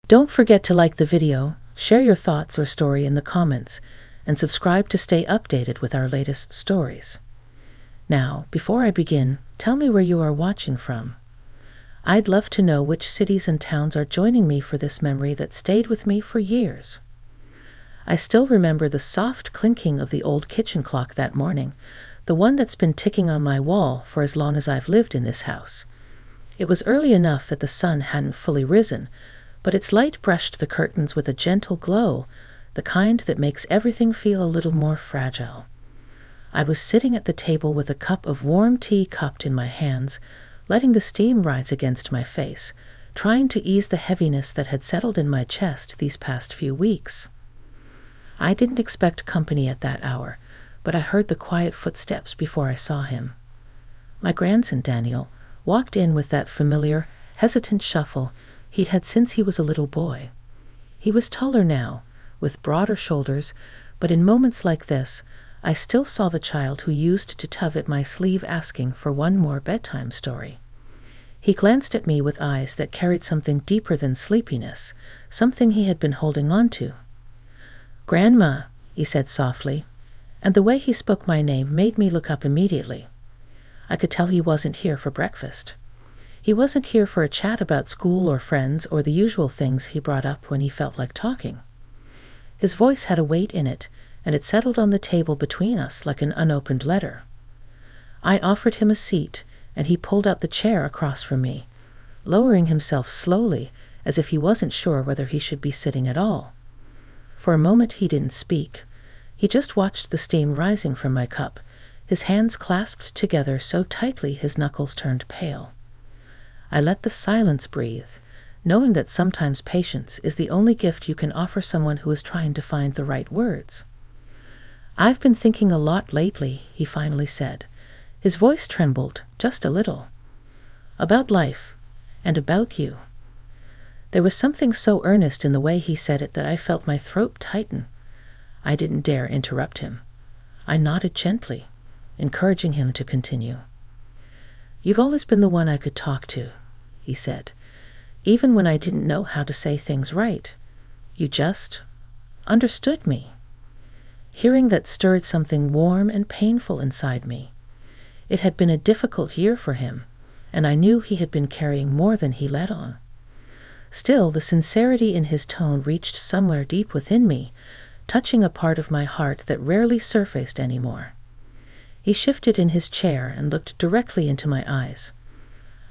Don't forget to like the video, share your thoughts or story in the comments, and subscribe to stay updated with our latest stories. Now, before I begin, tell me where you are watching from. I'd love to know which cities and towns are joining me for this memory that stayed with me for years. I still remember the soft clinking of the old kitchen clock that morning, the one that's been ticking on my wall for as long as I've lived in this house. It was early enough that the sun hadn't fully risen, but its light brushed the curtains with a gentle glow, the kind that makes everything feel a little more fragile. I was sitting at the table with a cup of warm tea cupped in my hands, letting the steam rise against my face, trying to ease the heaviness that had settled in my chest these past few weeks. I didn't expect company at that hour, but I heard the quiet footsteps before I saw him. My grandson, Daniel, walked in with that familiar, hesitant shuffle he'd had since he was a little boy. He was taller now, with broader shoulders, but in moments like this, I still saw the child who used to tug at my sleeve asking for one more bedtime story. He glanced at me with eyes that carried something deeper than sleepiness, something he had been holding on to. "Grandma," he said softly, and the way he spoke my name made me look up immediately. I could tell he wasn't here for breakfast. He wasn't here for a chat about school or friends or the usual things he brought up when he felt like talking. His voice had a weight in it, and it settled on the table between us like an unopened letter. I offered him a seat, and he pulled out the chair across from me, lowering himself slowly as if he wasn't sure whether he should be sitting at all. For a moment he didn't speak. He just watched the steam rising from my cup, his hands clasped together so tightly his knuckles turned pale. I let the silence breathe, knowing that sometimes patience is the only gift you can offer someone who is trying to find the right words. "I've been thinking a lot lately," he finally said. His voice trembled, just a little. "About life, and about you." There was something so earnest in the way he said it that I felt my throat tighten. I didn't dare interrupt him. I nodded gently, encouraging him to continue. "You've always been the one I could talk to," he said, "even when I didn't know how to say things right. You just understood me." Hearing that stirred something warm and painful inside me. It had been a difficult year for him, and I knew he had been carrying more than he let on. Still, the sincerity in his tone reached somewhere deep within me, touching a part of my heart that rarely surfaced anymore. He shifted in his chair and looked directly into my eyes.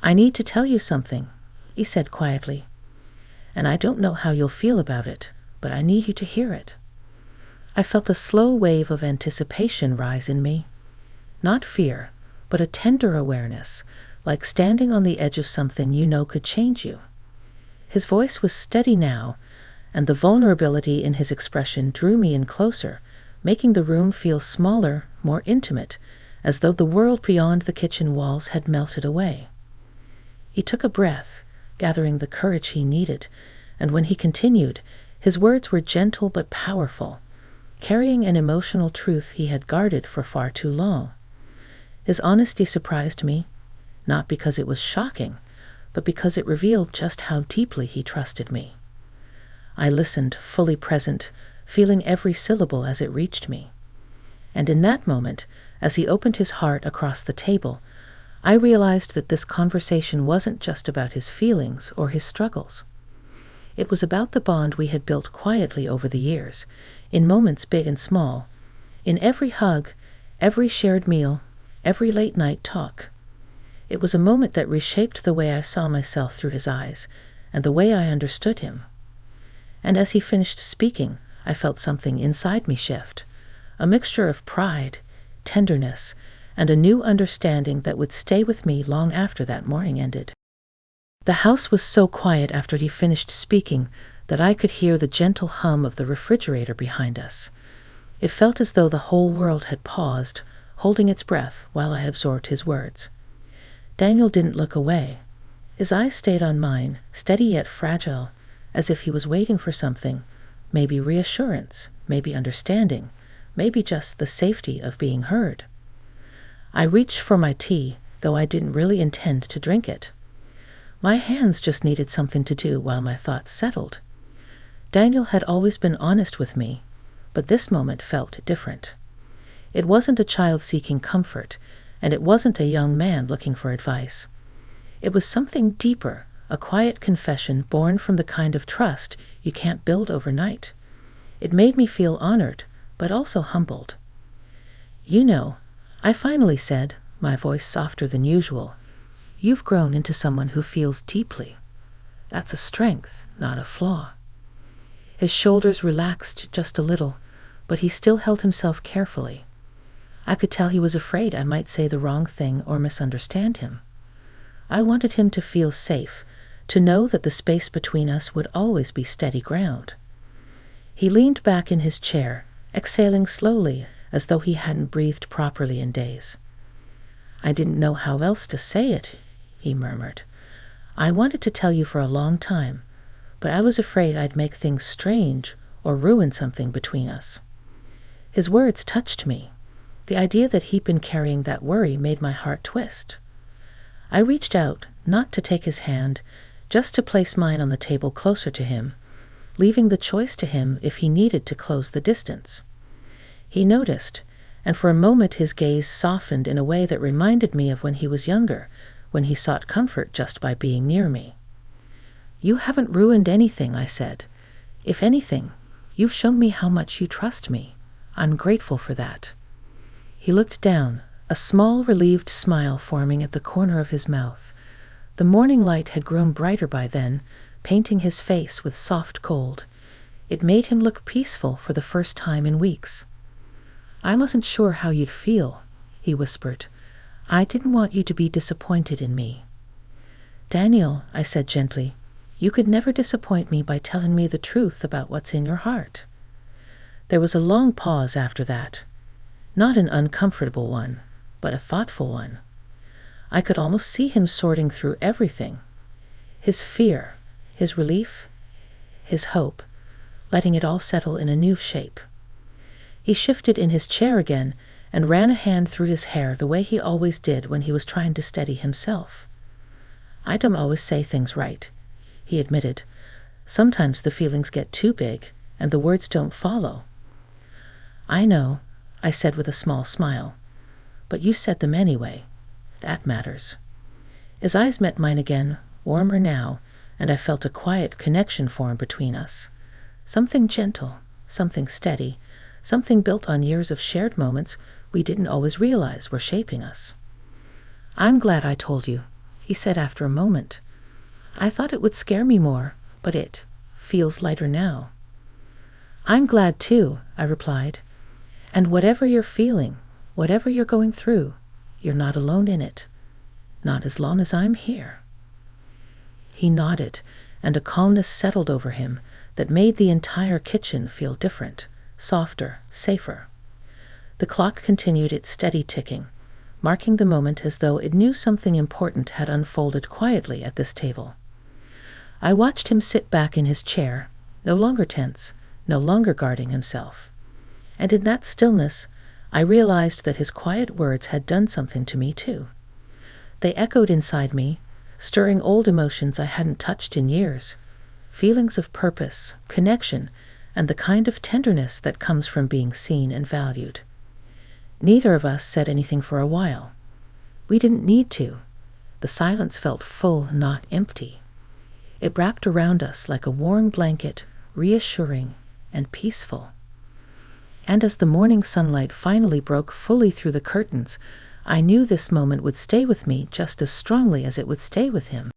"I need to tell you something," he said quietly. "And I don't know how you'll feel about it, but I need you to hear it." I felt a slow wave of anticipation rise in me. Not fear, but a tender awareness, like standing on the edge of something you know could change you. His voice was steady now, and the vulnerability in his expression drew me in closer, making the room feel smaller, more intimate, as though the world beyond the kitchen walls had melted away. He took a breath, gathering the courage he needed, and when he continued, his words were gentle but powerful, carrying an emotional truth he had guarded for far too long. His honesty surprised me, not because it was shocking, but because it revealed just how deeply he trusted me. I listened, fully present, feeling every syllable as it reached me. And in that moment, as he opened his heart across the table, I realized that this conversation wasn't just about his feelings or his struggles. It was about the bond we had built quietly over the years, in moments big and small, in every hug, every shared meal, every late-night talk. It was a moment that reshaped the way I saw myself through his eyes, and the way I understood him. And as he finished speaking, I felt something inside me shift, a mixture of pride, tenderness, and a new understanding that would stay with me long after that morning ended. The house was so quiet after he finished speaking that I could hear the gentle hum of the refrigerator behind us. It felt as though the whole world had paused, holding its breath while I absorbed his words. Daniel didn't look away. His eyes stayed on mine, steady yet fragile, as if he was waiting for something, maybe reassurance, maybe understanding, maybe just the safety of being heard. I reached for my tea, though I didn't really intend to drink it. My hands just needed something to do while my thoughts settled. Daniel had always been honest with me, but this moment felt different. It wasn't a child seeking comfort, and it wasn't a young man looking for advice. It was something deeper, a quiet confession born from the kind of trust you can't build overnight. It made me feel honored, but also humbled. "You know," I finally said, my voice softer than usual, "you've grown into someone who feels deeply. That's a strength, not a flaw." His shoulders relaxed just a little, but he still held himself carefully. I could tell he was afraid I might say the wrong thing or misunderstand him. I wanted him to feel safe, to know that the space between us would always be steady ground. He leaned back in his chair, exhaling slowly, as though he hadn't breathed properly in days. "I didn't know how else to say it," he murmured. "I wanted to tell you for a long time, but I was afraid I'd make things strange or ruin something between us." His words touched me. The idea that he'd been carrying that worry made my heart twist. I reached out, not to take his hand, just to place mine on the table closer to him, leaving the choice to him if he needed to close the distance. He noticed, and for a moment his gaze softened in a way that reminded me of when he was younger, when he sought comfort just by being near me. "You haven't ruined anything," I said. "If anything, you've shown me how much you trust me. I'm grateful for that." He looked down, a small, relieved smile forming at the corner of his mouth. The morning light had grown brighter by then, painting his face with soft gold. It made him look peaceful for the first time in weeks. "I wasn't sure how you'd feel," he whispered. "I didn't want you to be disappointed in me." "Daniel," I said gently, "you could never disappoint me by telling me the truth about what's in your heart." There was a long pause after that. Not an uncomfortable one, but a thoughtful one. I could almost see him sorting through everything. His fear, his relief, his hope, letting it all settle in a new shape. He shifted in his chair again and ran a hand through his hair the way he always did when he was trying to steady himself. "I don't always say things right," he admitted. "Sometimes the feelings get too big and the words don't follow." "I know," I said with a small smile. "But you said them anyway. That matters." His eyes met mine again, warmer now, and I felt a quiet connection form between us. Something gentle, something steady, something built on years of shared moments we didn't always realize were shaping us. "I'm glad I told you," he said after a moment. "I thought it would scare me more, but it feels lighter now." "I'm glad too," I replied. "And whatever you're feeling, whatever you're going through, you're not alone in it. Not as long as I'm here." He nodded, and a calmness settled over him that made the entire kitchen feel different, softer, safer. The clock continued its steady ticking, marking the moment as though it knew something important had unfolded quietly at this table. I watched him sit back in his chair, no longer tense, no longer guarding himself. And in that stillness, I realized that his quiet words had done something to me too. They echoed inside me, stirring old emotions I hadn't touched in years, feelings of purpose, connection, and the kind of tenderness that comes from being seen and valued. Neither of us said anything for a while. We didn't need to. The silence felt full, not empty. It wrapped around us like a warm blanket, reassuring and peaceful. And as the morning sunlight finally broke fully through the curtains, I knew this moment would stay with me just as strongly as it would stay with him.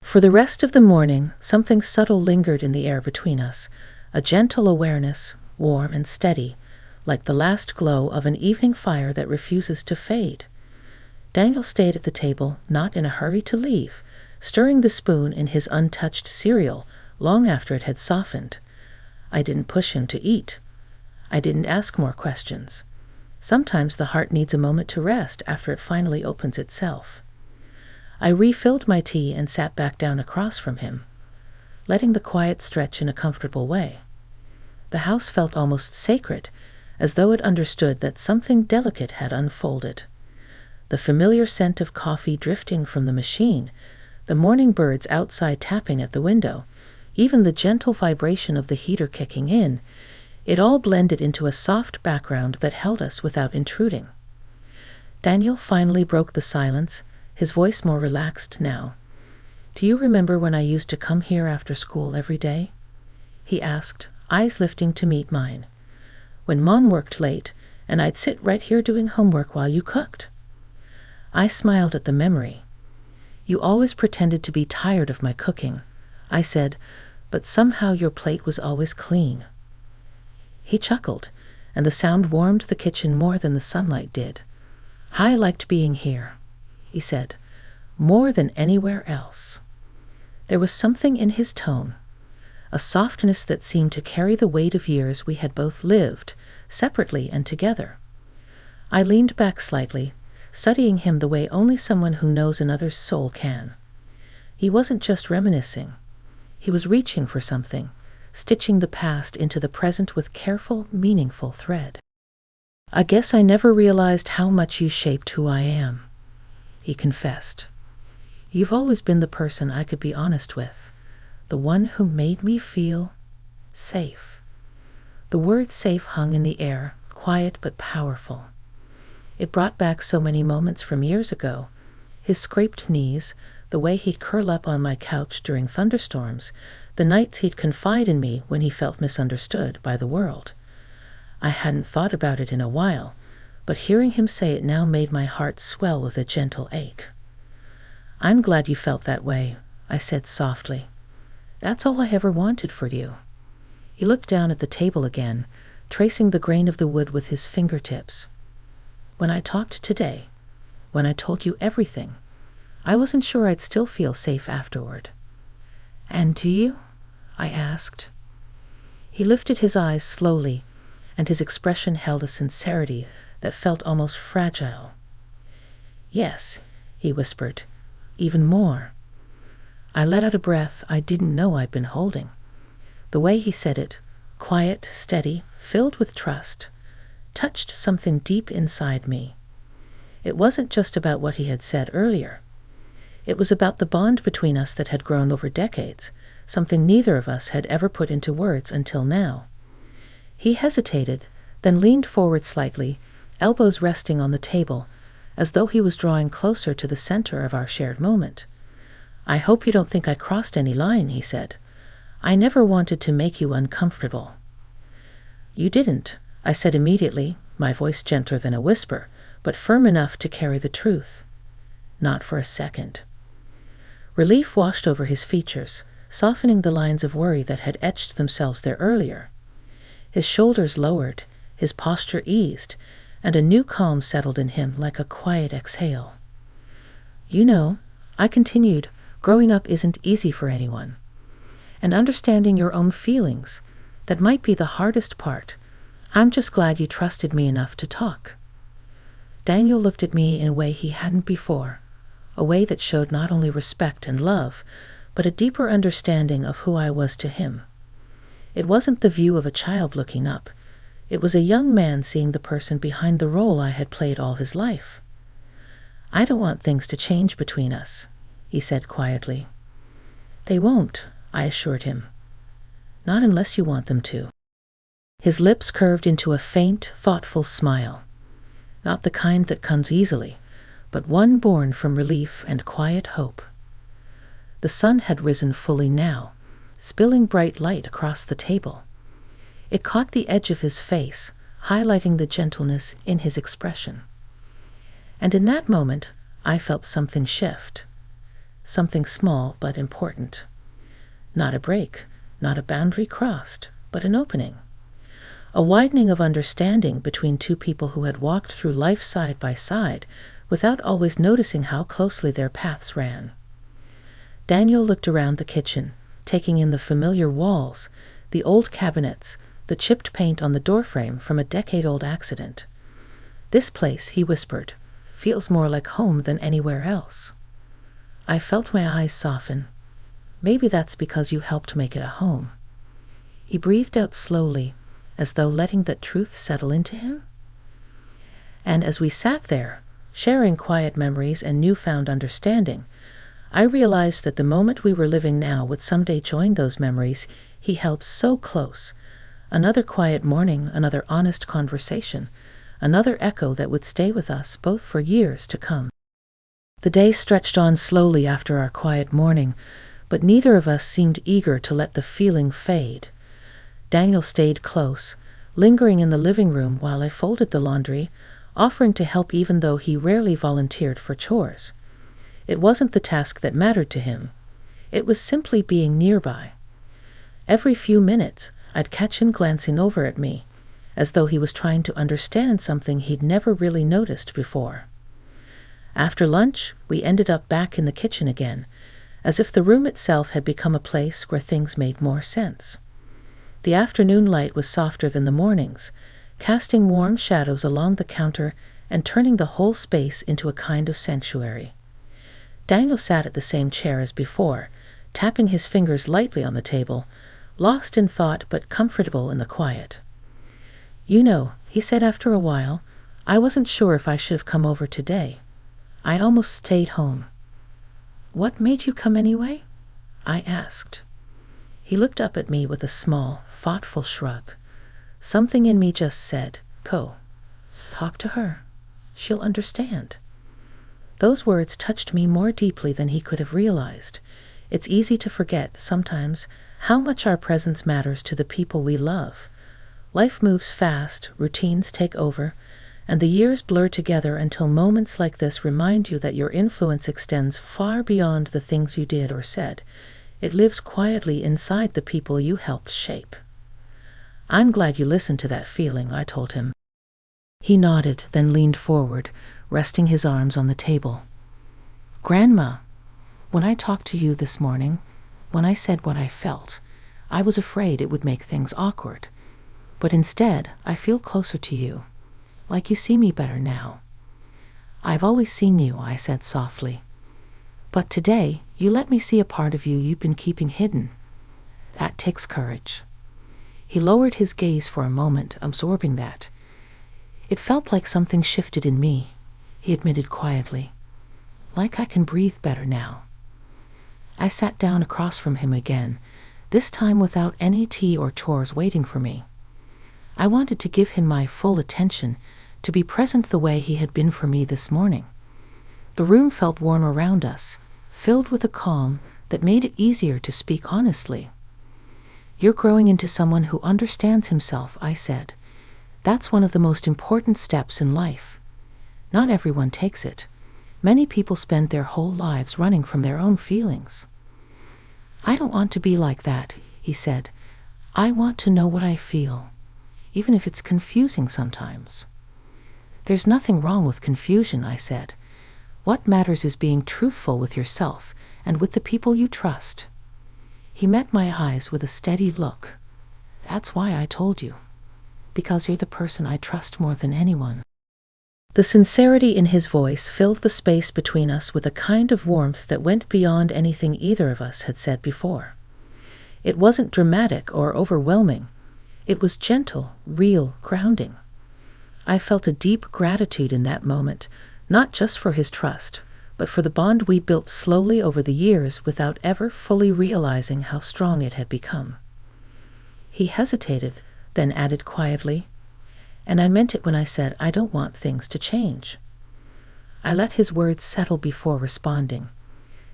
For the rest of the morning, something subtle lingered in the air between us, a gentle awareness, warm and steady, like the last glow of an evening fire that refuses to fade. Daniel stayed at the table, not in a hurry to leave, stirring the spoon in his untouched cereal long after it had softened. I didn't push him to eat. I didn't ask more questions. Sometimes the heart needs a moment to rest after it finally opens itself. I refilled my tea and sat back down across from him, letting the quiet stretch in a comfortable way. The house felt almost sacred, as though it understood that something delicate had unfolded. The familiar scent of coffee drifting from the machine, The morning birds outside tapping at the window, even the gentle vibration of the heater kicking in, it all blended into a soft background that held us without intruding. Daniel finally broke the silence, his voice more relaxed now. "Do you remember when I used to come here after school every day?" he asked, eyes lifting to meet mine. "When Mom worked late, and I'd sit right here doing homework while you cooked." I smiled at the memory. "You always pretended to be tired of my cooking," I said, "but somehow your plate was always clean." He chuckled, and the sound warmed the kitchen more than the sunlight did. "I liked being here," he said, "more than anywhere else." There was something in his tone, a softness that seemed to carry the weight of years we had both lived, separately and together. I leaned back slightly, studying him the way only someone who knows another's soul can. He wasn't just reminiscing. He was reaching for something, stitching the past into the present with careful, meaningful thread. "I guess I never realized how much you shaped who I am," he confessed. "You've always been the person I could be honest with, the one who made me feel safe." The word safe hung in the air, quiet but powerful. It brought back so many moments from years ago. His scraped knees, the way he'd curl up on my couch during thunderstorms, the nights he'd confide in me when he felt misunderstood by the world. I hadn't thought about it in a while, but hearing him say it now made my heart swell with a gentle ache. "I'm glad you felt that way," I said softly. "That's all I ever wanted for you." He looked down at the table again, tracing the grain of the wood with his fingertips. "When I talked today, when I told you everything, I wasn't sure I'd still feel safe afterward." "And do you?" I asked. He lifted his eyes slowly, and his expression held a sincerity that felt almost fragile. "Yes," he whispered, "even more." I let out a breath I didn't know I'd been holding. The way he said it, quiet, steady, filled with trust, touched something deep inside me. It wasn't just about what he had said earlier. It was about the bond between us that had grown over decades, something neither of us had ever put into words until now. He hesitated, then leaned forward slightly, elbows resting on the table, as though he was drawing closer to the center of our shared moment. "I hope you don't think I crossed any line," he said. "I never wanted to make you uncomfortable." "You didn't," I said immediately, my voice gentler than a whisper, but firm enough to carry the truth. "Not for a second." Relief washed over his features, softening the lines of worry that had etched themselves there earlier. His shoulders lowered, his posture eased, and a new calm settled in him like a quiet exhale. "You know," I continued, "growing up isn't easy for anyone. And understanding your own feelings, that might be the hardest part. I'm just glad you trusted me enough to talk." Daniel looked at me in a way he hadn't before, a way that showed not only respect and love, but a deeper understanding of who I was to him. It wasn't the view of a child looking up. It was a young man seeing the person behind the role I had played all his life. "I don't want things to change between us," he said quietly. "They won't," I assured him. "Not unless you want them to." His lips curved into a faint, thoughtful smile. Not the kind that comes easily, but one born from relief and quiet hope. The sun had risen fully now, spilling bright light across the table. It caught the edge of his face, highlighting the gentleness in his expression. And in that moment, I felt something shift. Something small but important. Not a break, not a boundary crossed, but an opening. A widening of understanding between two people who had walked through life side by side without always noticing how closely their paths ran. Daniel looked around the kitchen, taking in the familiar walls, the old cabinets, the chipped paint on the doorframe from a decade-old accident. "This place," he whispered, "feels more like home than anywhere else." I felt my eyes soften. "Maybe that's because you helped make it a home." He breathed out slowly, as though letting that truth settle into him. And as we sat there, sharing quiet memories and newfound understanding, I realized that the moment we were living now would someday join those memories he held so close. Another quiet morning, another honest conversation, another echo that would stay with us both for years to come. The day stretched on slowly after our quiet morning, but neither of us seemed eager to let the feeling fade. Daniel stayed close, lingering in the living room while I folded the laundry, offering to help even though he rarely volunteered for chores. It wasn't the task that mattered to him. It was simply being nearby. Every few minutes, I'd catch him glancing over at me, as though he was trying to understand something he'd never really noticed before. After lunch, we ended up back in the kitchen again, as if the room itself had become a place where things made more sense. The afternoon light was softer than the morning's, casting warm shadows along the counter and turning the whole space into a kind of sanctuary. Daniel sat at the same chair as before, tapping his fingers lightly on the table, lost in thought but comfortable in the quiet. "You know," he said after a while, "I wasn't sure if I should have come over today. I almost stayed home." "What made you come anyway?" I asked. He looked up at me with a small, thoughtful shrug. Something in me just said, talk to her. She'll understand." Those words touched me more deeply than he could have realized. It's easy to forget, sometimes, how much our presence matters to the people we love. Life moves fast, routines take over, and the years blur together until moments like this remind you that your influence extends far beyond the things you did or said. It lives quietly inside the people you helped shape. "I'm glad you listened to that feeling," I told him. He nodded, then leaned forward, resting his arms on the table. "Grandma, when I talked to you this morning, when I said what I felt, I was afraid it would make things awkward. But instead, I feel closer to you, like you see me better now." "I've always seen you," I said softly. "But today, you let me see a part of you you've been keeping hidden. That takes courage." He lowered his gaze for a moment, absorbing that. "It felt like something shifted in me," he admitted quietly. "Like I can breathe better now." I sat down across from him again, this time without any tea or chores waiting for me. I wanted to give him my full attention, to be present the way he had been for me this morning. The room felt warm around us, filled with a calm that made it easier to speak honestly. "You're growing into someone who understands himself," I said. "That's one of the most important steps in life. Not everyone takes it. Many people spend their whole lives running from their own feelings." "I don't want to be like that," he said. "I want to know what I feel, even if it's confusing sometimes." "There's nothing wrong with confusion," I said. "What matters is being truthful with yourself and with the people you trust." He met my eyes with a steady look. "That's why I told you. Because you're the person I trust more than anyone." The sincerity in his voice filled the space between us with a kind of warmth that went beyond anything either of us had said before. It wasn't dramatic or overwhelming. It was gentle, real, grounding. I felt a deep gratitude in that moment, not just for his trust, but for the bond we built slowly over the years without ever fully realizing how strong it had become. He hesitated, then added quietly, "And I meant it when I said I don't want things to change." I let his words settle before responding.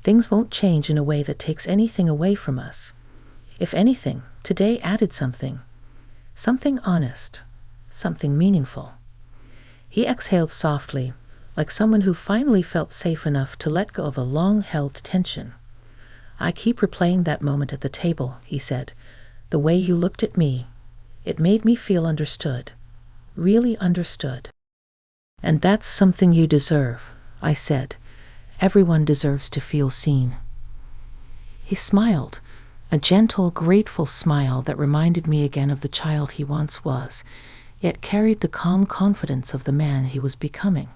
Things won't change in a way that takes anything away from us. If anything, today added something. Something honest. Something meaningful. He exhaled softly, like someone who finally felt safe enough to let go of a long-held tension. "I keep replaying that moment at the table," he said. "The way you looked at me. It made me feel understood. Really understood." "And that's something you deserve," I said. "Everyone deserves to feel seen." He smiled, a gentle, grateful smile that reminded me again of the child he once was, yet carried the calm confidence of the man he was becoming.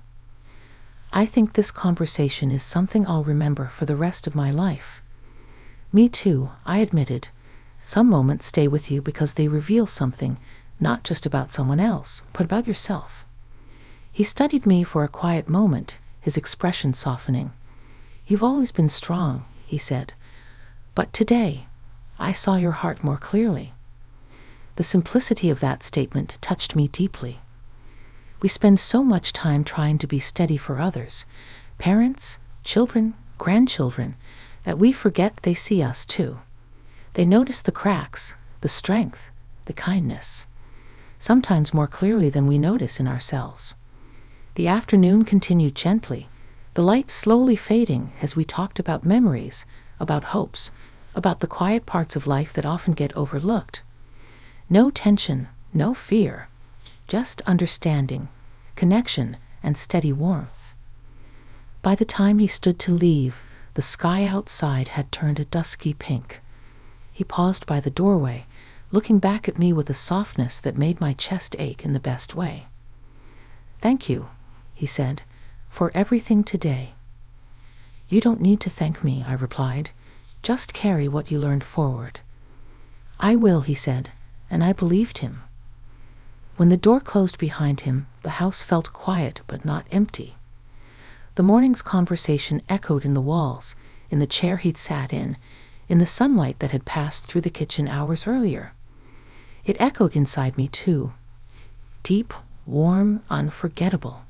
"I think this conversation is something I'll remember for the rest of my life." "Me too," I admitted. "Some moments stay with you because they reveal something, not just about someone else, but about yourself." He studied me for a quiet moment, his expression softening. "You've always been strong," he said, "but today I saw your heart more clearly." The simplicity of that statement touched me deeply. We spend so much time trying to be steady for others, parents, children, grandchildren, that we forget they see us too. They notice the cracks, the strength, the kindness, sometimes more clearly than we notice in ourselves. The afternoon continued gently, the light slowly fading as we talked about memories, about hopes, about the quiet parts of life that often get overlooked. No tension, no fear, just understanding, connection, and steady warmth. By the time he stood to leave, the sky outside had turned a dusky pink. He paused by the doorway, looking back at me with a softness that made my chest ache in the best way. "Thank you," he said, "for everything today." "You don't need to thank me," I replied. "Just carry what you learned forward." "I will," he said, and I believed him. When the door closed behind him, the house felt quiet but not empty. The morning's conversation echoed in the walls, in the chair he'd sat in the sunlight that had passed through the kitchen hours earlier. It echoed inside me too, deep, warm, unforgettable.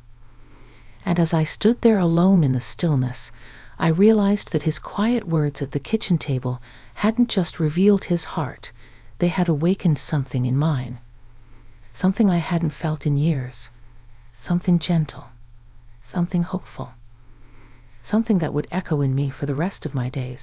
And as I stood there alone in the stillness, I realized that his quiet words at the kitchen table hadn't just revealed his heart, they had awakened something in mine. Something I hadn't felt in years. Something gentle. Something hopeful. Something that would echo in me for the rest of my days.